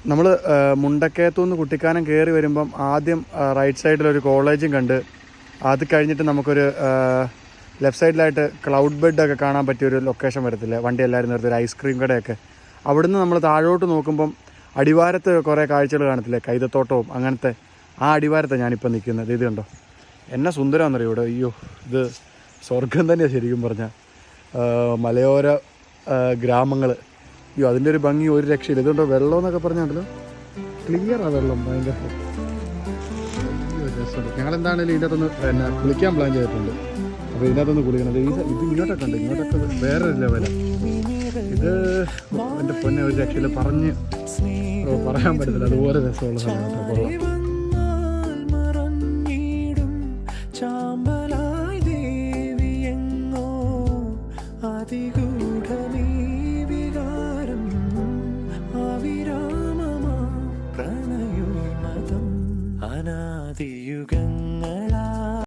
നമ്മൾ മുണ്ടക്കയത്തുനിന്ന് കുട്ടിക്കാനം കയറി വരുമ്പം ആദ്യം റൈറ്റ് സൈഡിലൊരു കോളേജും കണ്ട്, അത് കഴിഞ്ഞിട്ട് നമുക്കൊരു ലെഫ്റ്റ് സൈഡിലായിട്ട് ക്ലൗഡ് ബെഡൊക്കെ കാണാൻ പറ്റിയൊരു ലൊക്കേഷൻ വരത്തില്ലേ, വണ്ടി എല്ലാവരും നിർത്തി ഒരു ഐസ്ക്രീം കടയൊക്കെ. അവിടുന്ന് നമ്മൾ താഴോട്ട് നോക്കുമ്പം അടിവാരത്ത് കുറേ കാഴ്ചകൾ കാണത്തില്ലേ, കൈതത്തോട്ടവും അങ്ങനത്തെ. ആ അടിവാരത്താണ് ഞാനിപ്പോൾ നിൽക്കുന്നത്. ഇത് കണ്ടോ, എന്നെ സുന്ദരമാണെന്നറിയോ ഇവിടെ. അയ്യോ, ഇത് സ്വർഗം തന്നെയാണ് ശരിക്കും പറഞ്ഞാൽ. മലയോര ഗ്രാമങ്ങൾ. അയ്യോ, അതിൻ്റെ ഒരു ഭംഗി ഒരു രക്ഷയില്ല. ഇതുകൊണ്ടോ വെള്ളം എന്നൊക്കെ പറഞ്ഞാണല്ലോ, ക്ലിയറാണ് വെള്ളം, ഭയങ്കര. അയ്യോ രസമുണ്ട്. ഞങ്ങളെന്താണെങ്കിലും ഇതിനകത്തൊന്ന് പിന്നെ കുളിക്കാൻ പ്ലാൻ ചെയ്തിട്ടുണ്ട്. അപ്പോൾ ഇതിനകത്തൊന്ന് കുളിക്കണം. ഇത് ഇങ്ങോട്ടൊക്കെ ഉണ്ട്, ഇങ്ങോട്ടൊക്കെ വേറൊരു ലെവലാണ്. ഇത് എൻ്റെ പൊന്നെ ഒരു രക്ഷയില്ല, പറയാൻ പറ്റത്തില്ല, അതുപോലെ രസമുള്ള സ്ഥലമാണ്. കൊള്ളാം. അനാദിയുഗങ്ങൾ